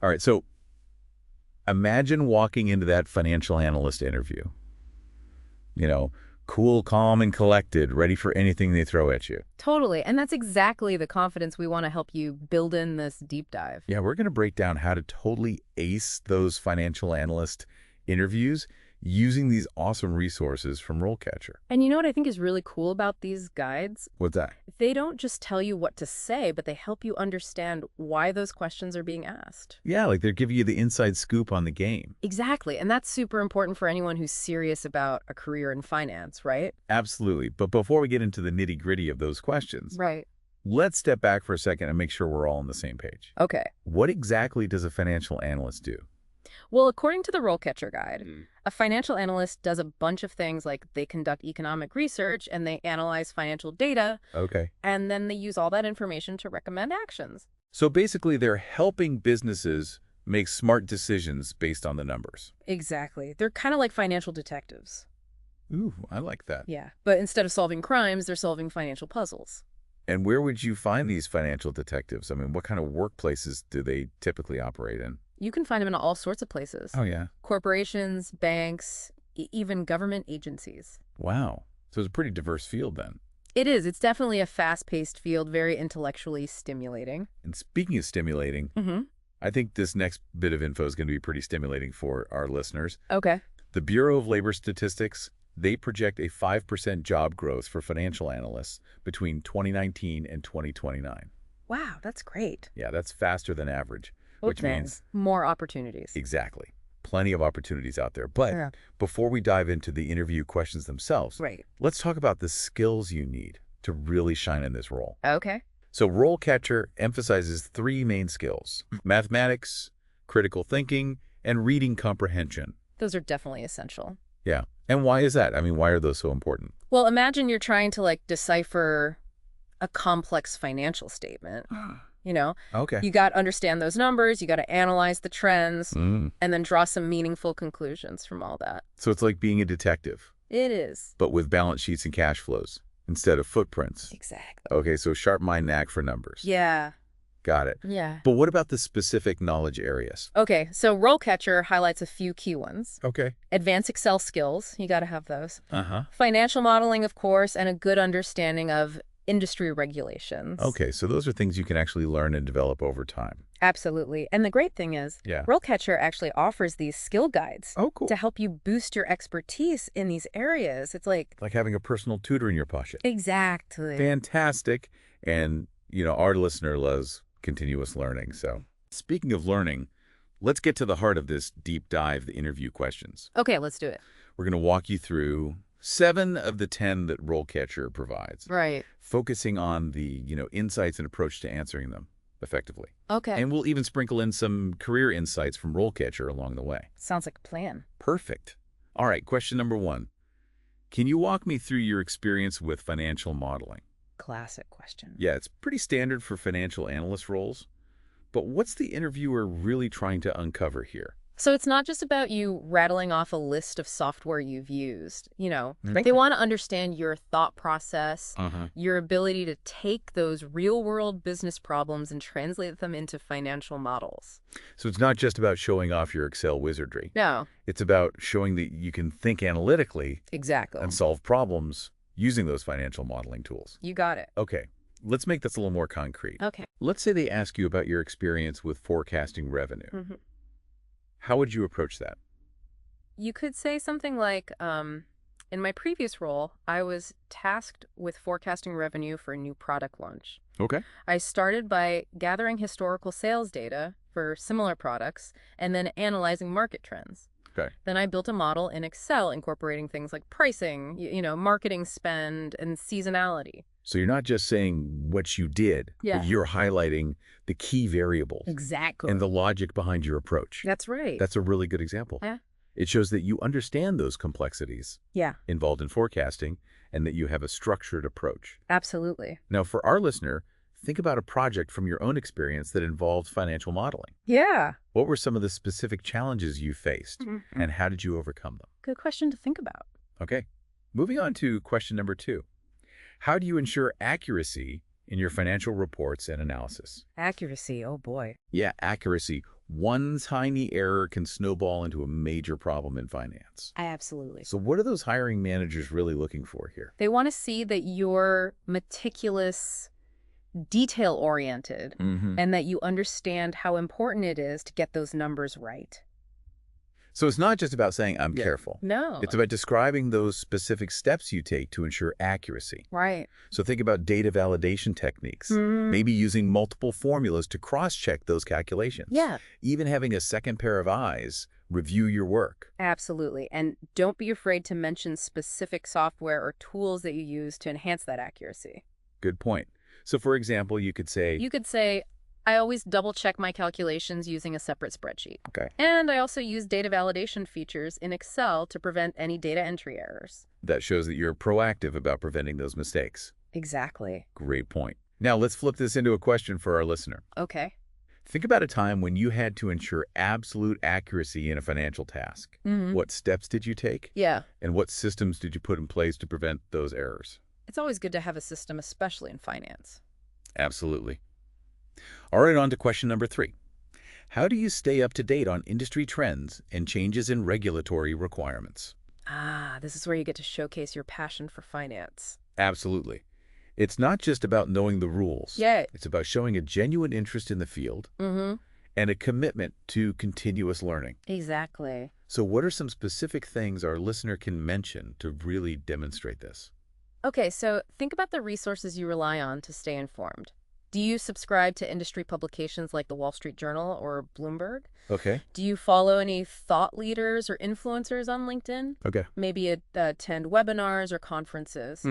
All right, so imagine walking into that financial analyst interview. You know, cool, calm, and collected, ready for anything they throw at you. Totally. And that's exactly the confidence we want to help you build in this deep dive. Yeah, we're going to break down how to totally ace those financial analyst interviews using these awesome resources from RoleCatcher. And you know what I think is really cool about these guides? What's that? They don't just tell you what to say, but they help you understand why those questions are being asked. Yeah, like they're giving you the inside scoop on the game. Exactly. And that's super important for anyone who's serious about a career in finance, right? Absolutely. But before we get into the nitty-gritty of those questions, Right. let's step back for a second and make sure we're all on the same page. Okay. What exactly does a financial analyst do? Well, according to the RoleCatcher guide, a financial analyst does a bunch of things like they conduct economic research and they analyze financial data, Okay. and then they use all that information to recommend actions. So basically, they're helping businesses make smart decisions based on the numbers. Exactly. They're kind of like financial detectives. Ooh, I like that. Yeah. But instead of solving crimes, they're solving financial puzzles. And where would you find these financial detectives? I mean, what kind of workplaces do they typically operate in? You can find them in all sorts of places. Oh, yeah. Corporations, banks, even government agencies. Wow. So it's a pretty diverse field then. It is. It's definitely a fast-paced field, very intellectually stimulating. And speaking of stimulating, I think this next bit of info is going to be pretty stimulating for our listeners. Okay. The Bureau of Labor Statistics, they project a 5% job growth for financial analysts between 2019 and 2029. Wow, that's great. Yeah, that's faster than average, which means more opportunities. exactly. Plenty of opportunities out there. But before we dive into the interview questions themselves, Right. let's talk about the skills you need to really shine in this role. Okay. So RoleCatcher emphasizes 3 main skills: mathematics, critical thinking, and reading comprehension. Those are definitely essential. Yeah. And why is that? I mean, why are those so important? Well, imagine you're trying to decipher a complex financial statement. Okay. You got to understand those numbers, you got to analyze the trends, Mm. and then draw some meaningful conclusions from all that. So it's like being a detective, It is. but with balance sheets and cash flows instead of footprints. Exactly. Okay, so sharp mind knack for numbers. Yeah. Got it. Yeah. But what about the specific knowledge areas? Okay, so RoleCatcher highlights a few key ones. Okay. Advanced Excel skills, you got to have those. Uh-huh. Financial modeling, of course, and a good understanding of industry regulations. Okay, so those are things you can actually learn and develop over time. Absolutely. And the great thing is, Yeah. RoleCatcher actually offers these skill guides Oh, cool. to help you boost your expertise in these areas. It's like... Like having a personal tutor in your pocket. Exactly. Fantastic. And, our listener loves continuous learning. So speaking of learning, let's get to the heart of this deep dive, the interview questions. Okay, let's do it. We're going to walk you through 7 of the 10 that RoleCatcher provides, Right. focusing on the, insights and approach to answering them effectively. Okay. And we'll even sprinkle in some career insights from RoleCatcher along the way. Sounds like a plan. Perfect. All right, question number 1. Can you walk me through your experience with financial modeling? Classic question. Yeah, it's pretty standard for financial analyst roles, but what's the interviewer really trying to uncover here? So it's not just about you rattling off a list of software you've used. They want to understand your thought process, your ability to take those real-world business problems and translate them into financial models. So it's not just about showing off your Excel wizardry. No. It's about showing that you can think analytically Exactly. and solve problems using those financial modeling tools. You got it. Okay, let's make this a little more concrete. Okay. Let's say they ask you about your experience with forecasting revenue. How would you approach that? You could say something like, in my previous role, I was tasked with forecasting revenue for a new product launch. Okay. I started by gathering historical sales data for similar products and then analyzing market trends. Okay. Then I built a model in Excel incorporating things like pricing, marketing spend, and seasonality. So you're not just saying what you did, Yeah. but you're highlighting the key variables Exactly. and the logic behind your approach. That's right. That's a really good example. Yeah. It shows that you understand those complexities Yeah, involved in forecasting and that you have a structured approach. absolutely. Now, for our listener, think about a project from your own experience that involved financial modeling. Yeah. What were some of the specific challenges you faced, and how did you overcome them? Good question to think about. Okay, moving on to question number 2. How do you ensure accuracy in your financial reports and analysis? Accuracy, oh boy. Yeah, accuracy. one tiny error can snowball into a major problem in finance. Absolutely. So what are those hiring managers really looking for here? They want to see that you're meticulous, detail-oriented, and that you understand how important it is to get those numbers right. So it's not just about saying, I'm careful. No. It's about describing those specific steps you take to ensure accuracy. Right. So think about data validation techniques, maybe using multiple formulas to cross-check those calculations. Yeah. Even having a second pair of eyes review your work. Absolutely. And don't be afraid to mention specific software or tools that you use to enhance that accuracy. Good point. So for example, you could say, I always double-check my calculations using a separate spreadsheet. Okay. And I also use data validation features in Excel to prevent any data entry errors. That shows that you're proactive about preventing those mistakes. Exactly. Great point. Now let's flip this into a question for our listener. Okay. Think about a time when you had to ensure absolute accuracy in a financial task. What steps did you take? Yeah. And what systems did you put in place to prevent those errors? It's always good to have a system, especially in finance. Absolutely. All right, on to question number 3. How do you stay up to date on industry trends and changes in regulatory requirements? This is where you get to showcase your passion for finance. Absolutely. It's not just about knowing the rules. Yeah. It's about showing a genuine interest in the field and a commitment to continuous learning. Exactly. So what are some specific things our listener can mention to really demonstrate this? Okay, so think about the resources you rely on to stay informed. Do you subscribe to industry publications like the Wall Street Journal or Bloomberg? Okay. Do you follow any thought leaders or influencers on LinkedIn? Okay. Maybe attend webinars or conferences.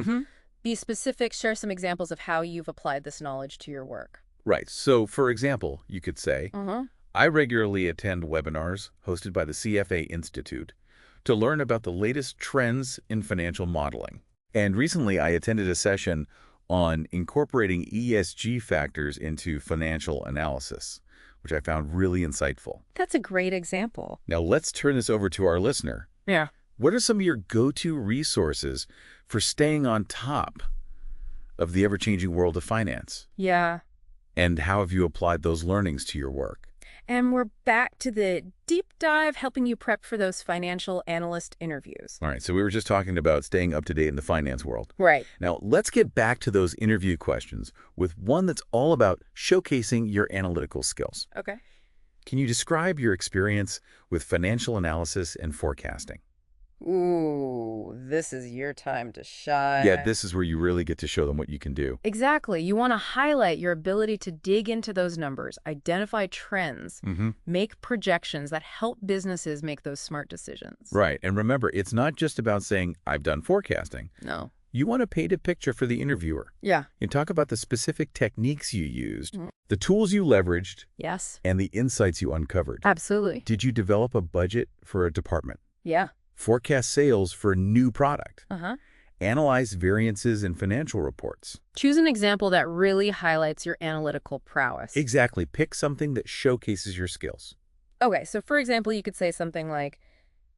Be specific, share some examples of how you've applied this knowledge to your work. Right. So, for example, you could say, I regularly attend webinars hosted by the CFA Institute to learn about the latest trends in financial modeling. And recently, I attended a session on incorporating ESG factors into financial analysis, which I found really insightful. That's a great example. Now, let's turn this over to our listener. Yeah. What are some of your go-to resources for staying on top of the ever-changing world of finance? Yeah. And how have you applied those learnings to your work? And we're back to the deep dive, helping you prep for those financial analyst interviews. All right, so we were just talking about staying up to date in the finance world. Right. Now, let's get back to those interview questions with one that's all about showcasing your analytical skills. Okay. Can you describe your experience with financial analysis and forecasting? Ooh, this is your time to shine. Yeah, this is where you really get to show them what you can do. Exactly. You want to highlight your ability to dig into those numbers, identify trends, make projections that help businesses make those smart decisions. Right. And remember, it's not just about saying, I've done forecasting. No. You want to paint a picture for the interviewer. Yeah. And talk about the specific techniques you used, the tools you leveraged, Yes. and the insights you uncovered. Absolutely. Did you develop a budget for a department? Yeah. Forecast sales for a new product? Analyze variances in financial reports? Choose an example that really highlights your analytical prowess. Exactly. Pick something that showcases your skills. Okay, so for example, you could say something like,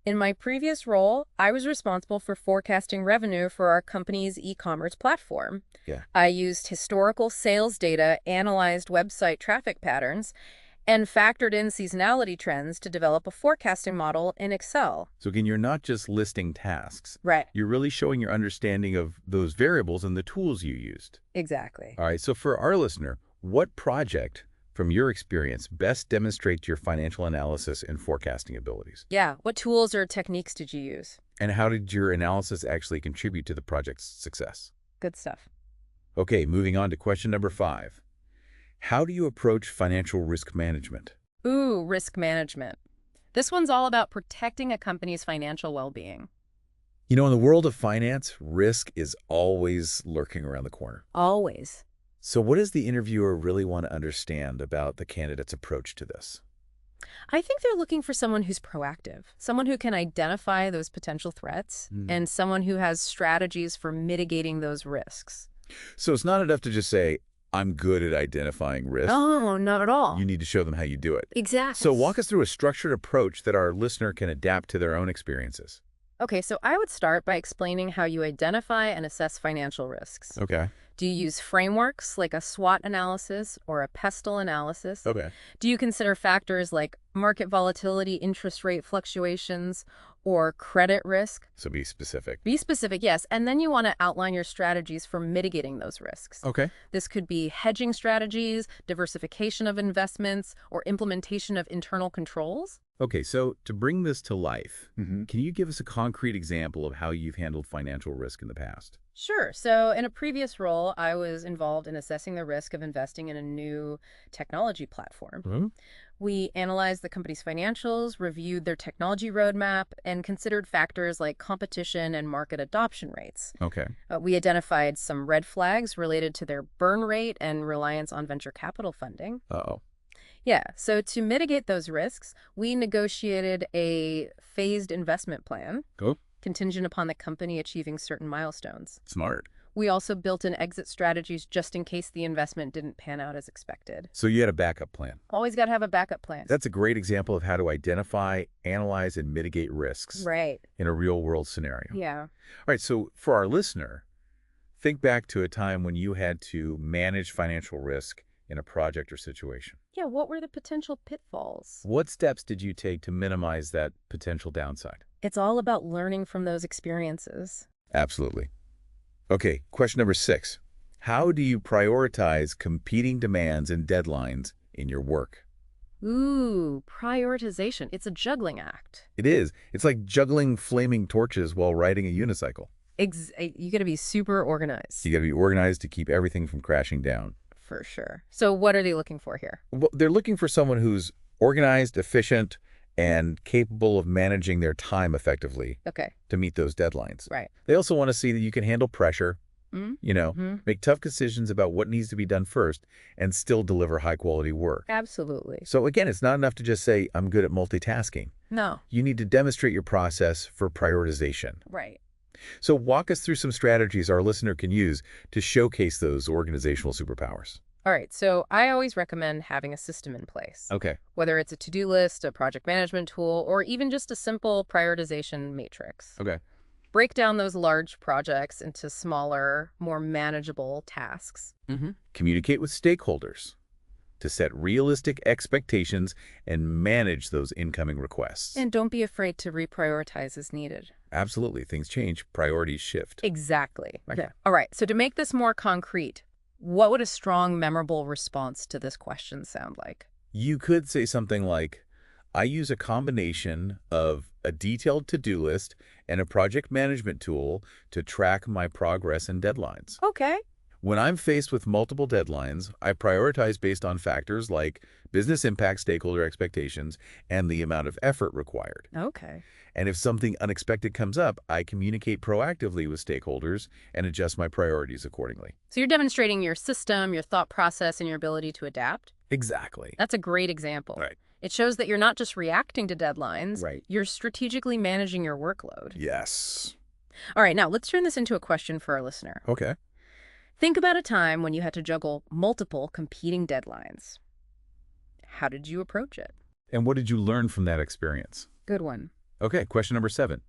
in my previous role, I was responsible for forecasting revenue for our company's e-commerce platform. Yeah. I used historical sales data, analyzed website traffic patterns, and factored in seasonality trends to develop a forecasting model in Excel. So again, you're not just listing tasks. Right. You're really showing your understanding of those variables and the tools you used. Exactly. All right, so for our listener, what project from your experience best demonstrates your financial analysis and forecasting abilities? Yeah. What tools or techniques did you use? And how did your analysis actually contribute to the project's success? Good stuff. Okay, moving on to question number 5. How do you approach financial risk management? Ooh, risk management. This one's all about protecting a company's financial well-being. You know, in the world of finance, risk is always lurking around the corner. Always. So what does the interviewer really want to understand about the candidate's approach to this? I think they're looking for someone who's proactive, someone who can identify those potential threats, and someone who has strategies for mitigating those risks. So it's not enough to just say, I'm good at identifying risk. Oh, not at all. You need to show them how you do it. Exactly. So walk us through a structured approach that our listener can adapt to their own experiences. Okay, so I would start by explaining how you identify and assess financial risks. Okay. Do you use frameworks like a SWOT analysis or a PESTLE analysis? Okay. Do you consider factors like market volatility, interest rate fluctuations, or credit risk? So be specific. Be specific, yes. And then you want to outline your strategies for mitigating those risks. Okay. This could be hedging strategies, diversification of investments, or implementation of internal controls. Okay, so to bring this to life, Mm-hmm. can you give us a concrete example of how you've handled financial risk in the past? Sure. So in a previous role, I was involved in assessing the risk of investing in a new technology platform. We analyzed the company's financials, reviewed their technology roadmap, and considered factors like competition and market adoption rates. Okay. We identified some red flags related to their burn rate and reliance on venture capital funding. Uh-oh. Yeah, so to mitigate those risks, we negotiated a phased investment plan, Go. contingent upon the company achieving certain milestones. Smart. We also built in exit strategies just in case the investment didn't pan out as expected. So you had a backup plan. Always got to have a backup plan. That's a great example of how to identify, analyze, and mitigate risks right. in a real-world scenario. Yeah. All right, so for our listener, think back to a time when you had to manage financial risk in a project or situation. Yeah, what were the potential pitfalls? What steps did you take to minimize that potential downside? It's all about learning from those experiences. Absolutely. Okay, question number 6. How do you prioritize competing demands and deadlines in your work? Ooh, prioritization. It's a juggling act. It is. It's like juggling flaming torches while riding a unicycle. You got to be super organized. You got to be organized to keep everything from crashing down. For sure. So what are they looking for here? Well, they're looking for someone who's organized, efficient, and capable of managing their time effectively Okay. to meet those deadlines. Right. They also want to see that you can handle pressure, Mm-hmm. make tough decisions about what needs to be done first, and still deliver high-quality work. Absolutely. So again, it's not enough to just say, I'm good at multitasking. No. You need to demonstrate your process for prioritization. Right. So walk us through some strategies our listener can use to showcase those organizational superpowers. All right. So I always recommend having a system in place. Okay. Whether it's a to-do list, a project management tool, or even just a simple prioritization matrix. Okay. Break down those large projects into smaller, more manageable tasks. Communicate with stakeholders to set realistic expectations and manage those incoming requests. And don't be afraid to reprioritize as needed. Absolutely. Things change. Priorities shift. Exactly. Okay. Yeah. All right. So to make this more concrete, what would a strong, memorable response to this question sound like? You could say something like, I use a combination of a detailed to-do list and a project management tool to track my progress and deadlines. Okay. When I'm faced with multiple deadlines, I prioritize based on factors like business impact, stakeholder expectations, and the amount of effort required. Okay. And if something unexpected comes up, I communicate proactively with stakeholders and adjust my priorities accordingly. So you're demonstrating your system, your thought process, and your ability to adapt? Exactly. That's a great example. Right. It shows that you're not just reacting to deadlines. Right. You're strategically managing your workload. Yes. All right. Now, let's turn this into a question for our listener. Okay. Think about a time when you had to juggle multiple competing deadlines. How did you approach it? And what did you learn from that experience? Good one. Okay, question number 7.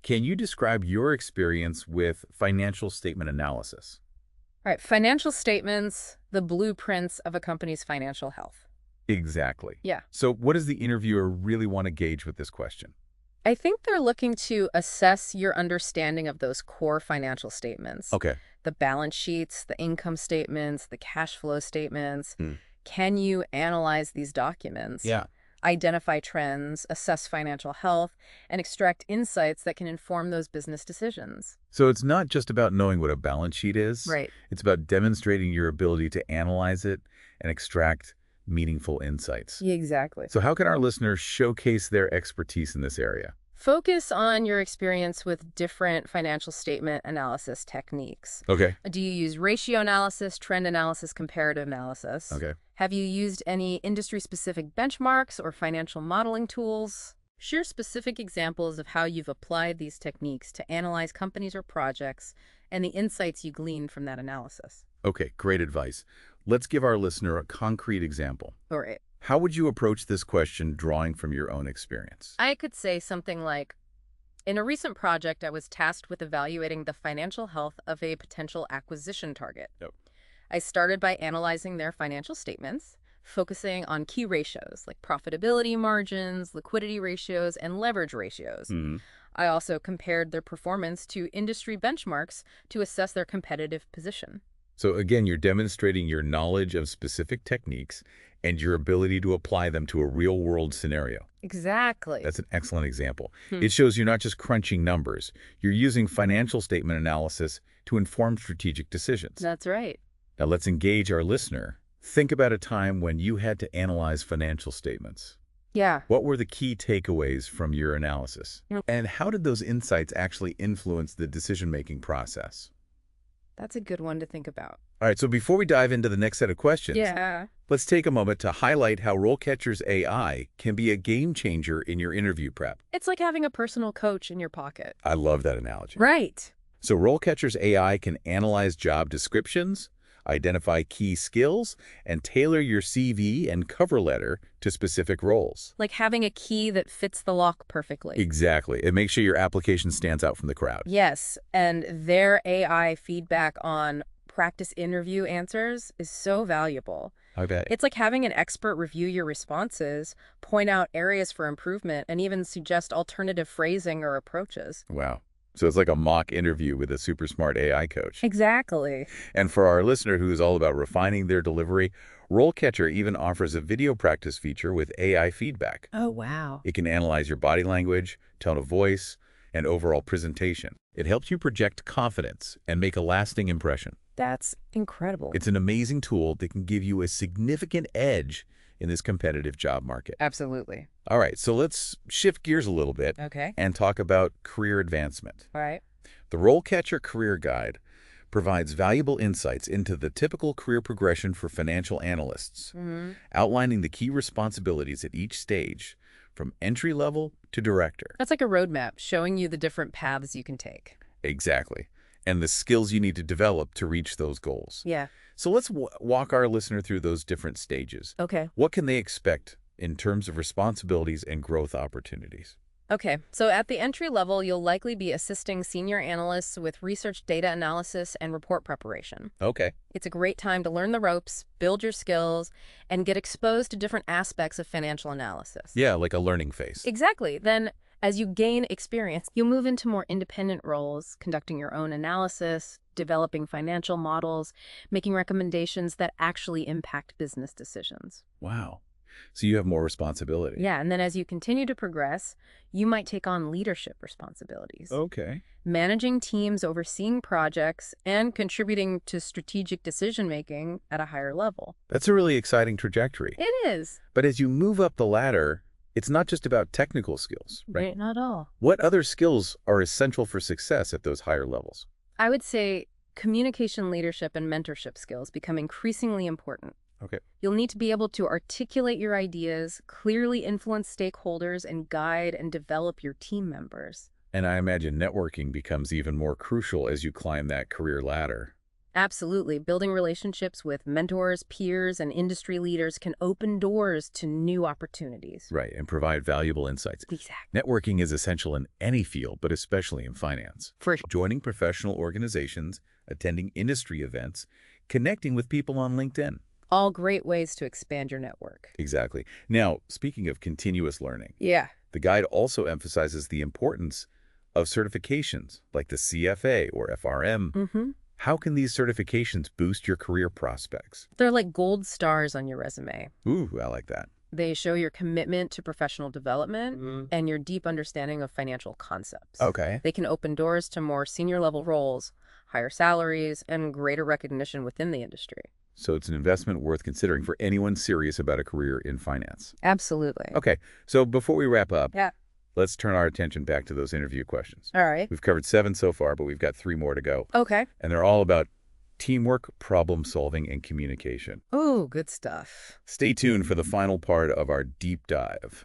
Can you describe your experience with financial statement analysis? All right. Financial statements, the blueprints of a company's financial health. Exactly. Yeah. So what does the interviewer really want to gauge with this question? I think they're looking to assess your understanding of those core financial statements. Okay. The balance sheets, the income statements, the cash flow statements. Hmm. Can you analyze these documents? Yeah. Identify trends, assess financial health, and extract insights that can inform those business decisions. So it's not just about knowing what a balance sheet is. Right. It's about demonstrating your ability to analyze it and extract meaningful insights. Yeah, exactly. So how can our listeners showcase their expertise in this area? Focus on your experience with different financial statement analysis techniques. Okay. Do you use ratio analysis, trend analysis, comparative analysis? Okay. Have you used any industry-specific benchmarks or financial modeling tools? Share specific examples of how you've applied these techniques to analyze companies or projects and the insights you gleaned from that analysis. Okay, great advice. Let's give our listener a concrete example. All right. How would you approach this question drawing from your own experience? I could say something like, In a recent project, I was tasked with evaluating the financial health of a potential acquisition target. Yep. I started by analyzing their financial statements, focusing on key ratios like profitability margins, liquidity ratios, and leverage ratios. Hmm. I also compared their performance to industry benchmarks to assess their competitive position. So again, you're demonstrating your knowledge of specific techniques and your ability to apply them to a real-world scenario. Exactly. That's an excellent example. It shows you're not just crunching numbers. You're using financial statement analysis to inform strategic decisions. That's right. Now let's engage our listener. Think about a time when you had to analyze financial statements. Yeah. What were the key takeaways from your analysis? And how did those insights actually influence the decision-making process? That's a good one to think about. All right, so before we dive into the next set of questions, let's take a moment to highlight how RoleCatcher's AI can be a game changer in your interview prep. It's like having a personal coach in your pocket. I love that analogy. Right. So RoleCatcher's AI can analyze job descriptions, identify key skills, and tailor your CV and cover letter to specific roles. Like having a key that fits the lock perfectly. Exactly. It makes sure your application stands out from the crowd. Yes, and their AI feedback on practice interview answers is so valuable. I bet. It's like having an expert review your responses, point out areas for improvement, and even suggest alternative phrasing or approaches. Wow. So it's like a mock interview with a super smart AI coach. Exactly. And for our listener who is all about refining their delivery, RoleCatcher even offers a video practice feature with AI feedback. Oh, wow. It can analyze your body language, tone of voice, and overall presentation. It helps you project confidence and make a lasting impression. That's incredible. It's an amazing tool that can give you a significant edge in this competitive job market. Absolutely. All right, so let's shift gears a little bit Okay. and talk about career advancement. All right. The RoleCatcher Career Guide provides valuable insights into the typical career progression for financial analysts, outlining the key responsibilities at each stage, from entry level to director. That's like a roadmap showing you the different paths you can take. Exactly. And the skills you need to develop to reach those goals. Yeah. So let's walk our listener through those different stages. Okay. What can they expect in terms of responsibilities and growth opportunities? Okay, so at the entry level, you'll likely be assisting senior analysts with research data analysis and report preparation. Okay. It's a great time to learn the ropes, build your skills, and get exposed to different aspects of financial analysis. Yeah, like a learning phase. Exactly. Then, as you gain experience, you'll move into more independent roles, conducting your own analysis, developing financial models, making recommendations that actually impact business decisions. Wow. So you have more responsibility. Yeah, and then as you continue to progress, you might take on leadership responsibilities. Okay. Managing teams, overseeing projects, and contributing to strategic decision-making at a higher level. That's a really exciting trajectory. It is. But as you move up the ladder, it's not just about technical skills, right? Not all. What other skills are essential for success at those higher levels? I would say communication, leadership, and mentorship skills become increasingly important. Okay. You'll need to be able to articulate your ideas, clearly influence stakeholders, and guide and develop your team members. And I imagine networking becomes even more crucial as you climb that career ladder. Absolutely. Building relationships with mentors, peers, and industry leaders can open doors to new opportunities. Right, and provide valuable insights. Exactly. Networking is essential in any field, but especially in finance. For sure. Joining professional organizations, attending industry events, connecting with people on LinkedIn. All great ways to expand your network. Exactly. Now, speaking of continuous learning, Yeah. the guide also emphasizes the importance of certifications like the CFA or FRM. How can these certifications boost your career prospects? They're like gold stars on your resume. Ooh, I like that. They show your commitment to professional development and your deep understanding of financial concepts. Okay. They can open doors to more senior level roles, higher salaries, and greater recognition within the industry. So it's an investment worth considering for anyone serious about a career in finance. Absolutely. Okay, so before we wrap up, Yeah. let's turn our attention back to those interview questions. All right. We've covered 7 so far, but we've got 3 more to go. Okay. And they're all about teamwork, problem solving, and communication. Ooh, good stuff. Stay tuned for the final part of our deep dive.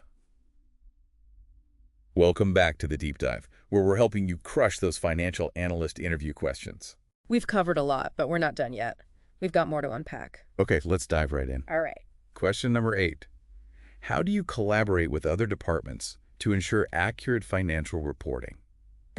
Welcome back to the deep dive, where we're helping you crush those financial analyst interview questions. We've covered a lot, but we're not done yet. We've got more to unpack. Okay, let's dive right in. All right. Question number 8. How do you collaborate with other departments to ensure accurate financial reporting?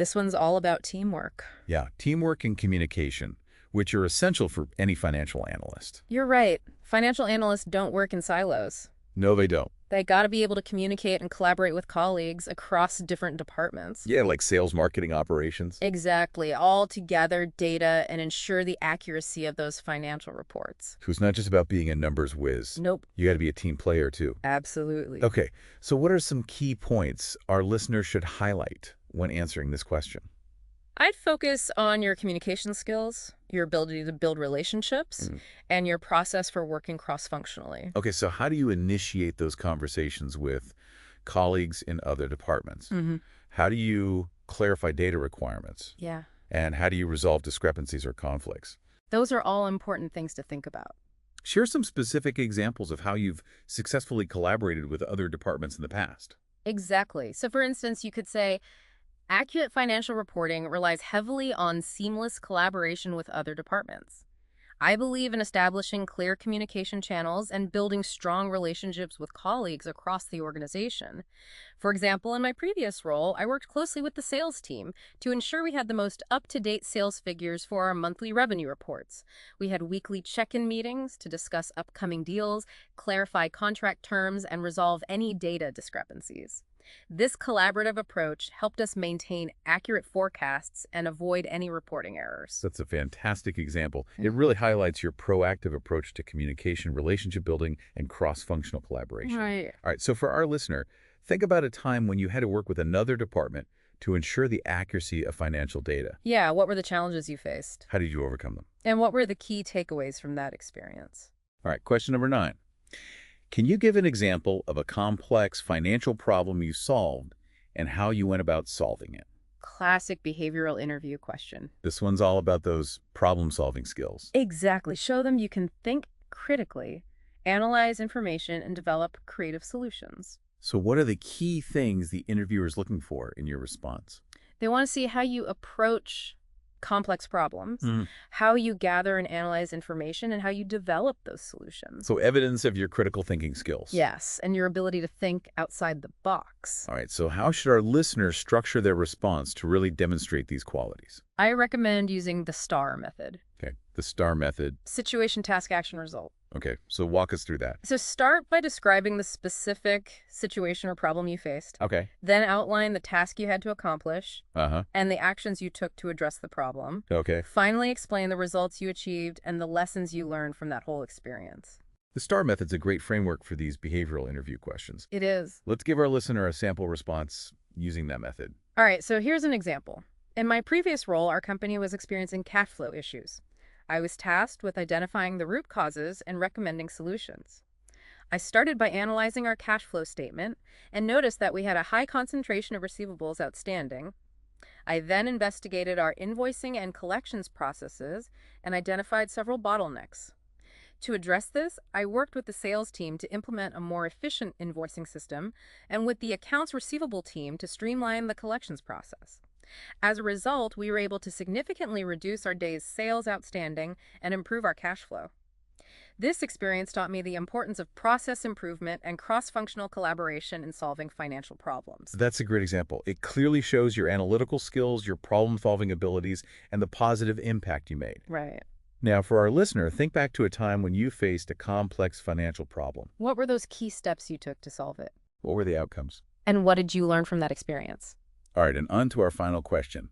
This one's all about teamwork. Yeah, teamwork and communication, which are essential for any financial analyst. You're right. Financial analysts don't work in silos. No, they don't. They got to be able to communicate and collaborate with colleagues across different departments. Yeah, like sales, marketing, operations. Exactly. All to gather data and ensure the accuracy of those financial reports. So it's not just about being a numbers whiz. Nope. You got to be a team player, too. Absolutely. Okay, so what are some key points our listeners should highlight when answering this question? I'd focus on your communication skills, your ability to build relationships, and your process for working cross-functionally. Okay, so how do you initiate those conversations with colleagues in other departments? How do you clarify data requirements? Yeah. And how do you resolve discrepancies or conflicts? Those are all important things to think about. Share some specific examples of how you've successfully collaborated with other departments in the past. Exactly. So for instance, you could say, accurate financial reporting relies heavily on seamless collaboration with other departments. I believe in establishing clear communication channels and building strong relationships with colleagues across the organization. For example, in my previous role, I worked closely with the sales team to ensure we had the most up-to-date sales figures for our monthly revenue reports. We had weekly check-in meetings to discuss upcoming deals, clarify contract terms, and resolve any data discrepancies. This collaborative approach helped us maintain accurate forecasts and avoid any reporting errors. That's a fantastic example. It really highlights your proactive approach to communication, relationship building, and cross-functional collaboration. Right. All right, so for our listener, think about a time when you had to work with another department to ensure the accuracy of financial data. Yeah, what were the challenges you faced? How did you overcome them? And what were the key takeaways from that experience? All right, question number 9. Can you give an example of a complex financial problem you solved and how you went about solving it? Classic behavioral interview question. This one's all about those problem-solving skills. Exactly. Show them you can think critically, analyze information, and develop creative solutions. So what are the key things the interviewer is looking for in your response? They want to see how you approach complex problems, how you gather and analyze information, and how you develop those solutions. So evidence of your critical thinking skills. Yes, and your ability to think outside the box. All right, so how should our listeners structure their response to really demonstrate these qualities? I recommend using the STAR method. Okay, the STAR method. Situation, task, action, result. Okay, so walk us through that. So start by describing the specific situation or problem you faced. Okay. Then outline the task you had to accomplish Uh-huh. and the actions you took to address the problem. Okay. Finally, explain the results you achieved and the lessons you learned from that whole experience. The STAR method's a great framework for these behavioral interview questions. It is. Let's give our listener a sample response using that method. All right, so here's an example. In my previous role, our company was experiencing cash flow issues. I was tasked with identifying the root causes and recommending solutions. I started by analyzing our cash flow statement and noticed that we had a high concentration of receivables outstanding. I then investigated our invoicing and collections processes and identified several bottlenecks. To address this, I worked with the sales team to implement a more efficient invoicing system and with the accounts receivable team to streamline the collections process. As a result, we were able to significantly reduce our days sales outstanding and improve our cash flow. This experience taught me the importance of process improvement and cross-functional collaboration in solving financial problems. That's a great example. It clearly shows your analytical skills, your problem-solving abilities, and the positive impact you made. Right. Now, for our listener, think back to a time when you faced a complex financial problem. What were those key steps you took to solve it? What were the outcomes? And what did you learn from that experience? All right, and on to our final question.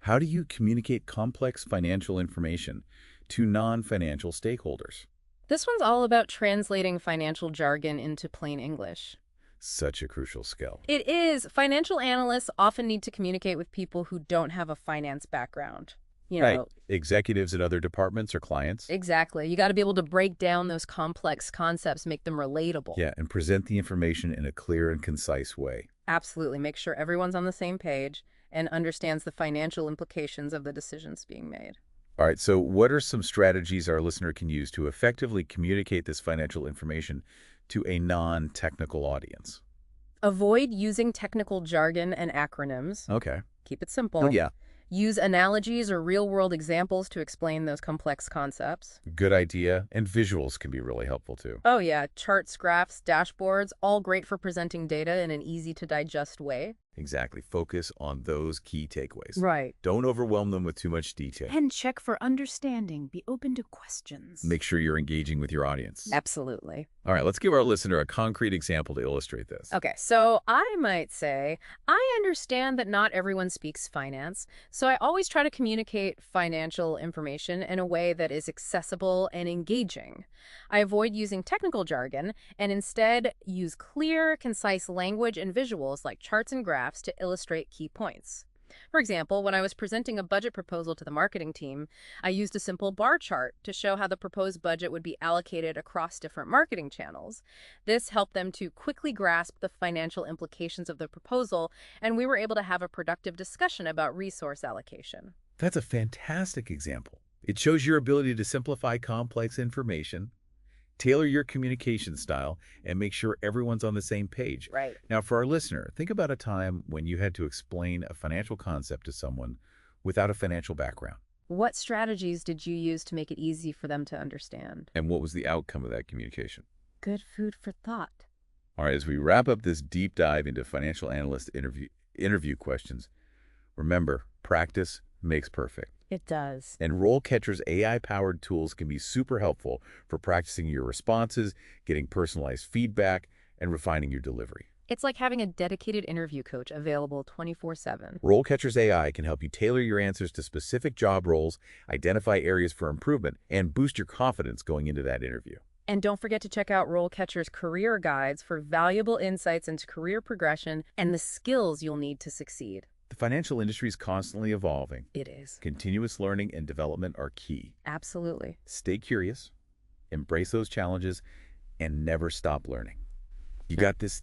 How do you communicate complex financial information to non-financial stakeholders? This one's all about translating financial jargon into plain English. Such a crucial skill. It is. Financial analysts often need to communicate with people who don't have a finance background. Right. Executives at other departments or clients. Exactly. You got to be able to break down those complex concepts, make them relatable. Yeah, and present the information in a clear and concise way. Absolutely. Make sure everyone's on the same page and understands the financial implications of the decisions being made. All right, so what are some strategies our listener can use to effectively communicate this financial information to a non-technical audience? Avoid using technical jargon and acronyms. Okay. Keep it simple. Oh, yeah. Use analogies or real-world examples to explain those complex concepts. Good idea. And visuals can be really helpful too. Oh yeah, charts, graphs, dashboards, all great for presenting data in an easy-to-digest way. Exactly. Focus on those key takeaways. Right. Don't overwhelm them with too much detail. And check for understanding. Be open to questions. Make sure you're engaging with your audience. Absolutely. All right, let's give our listener a concrete example to illustrate this. Okay, so I might say, I understand that not everyone speaks finance, so I always try to communicate financial information in a way that is accessible and engaging. I avoid using technical jargon and instead use clear, concise language and visuals like charts and graphs to illustrate key points. For example, when I was presenting a budget proposal to the marketing team, I used a simple bar chart to show how the proposed budget would be allocated across different marketing channels. This helped them to quickly grasp the financial implications of the proposal, and we were able to have a productive discussion about resource allocation. That's a fantastic example. It shows your ability to simplify complex information, tailor your communication style, and make sure everyone's on the same page. Right. Now, for our listener, think about a time when you had to explain a financial concept to someone without a financial background. What strategies did you use to make it easy for them to understand? And what was the outcome of that communication? Good food for thought. All right, as we wrap up this deep dive into financial analyst interview questions, remember, practice makes perfect. It does. And RoleCatcher's AI-powered tools can be super helpful for practicing your responses, getting personalized feedback, and refining your delivery. It's like having a dedicated interview coach available 24/7. RoleCatcher's AI can help you tailor your answers to specific job roles, identify areas for improvement, and boost your confidence going into that interview. And don't forget to check out RoleCatcher's career guides for valuable insights into career progression and the skills you'll need to succeed. The financial industry is constantly evolving. It is. Continuous learning and development are key. Absolutely. Stay curious, embrace those challenges, and never stop learning. You got this.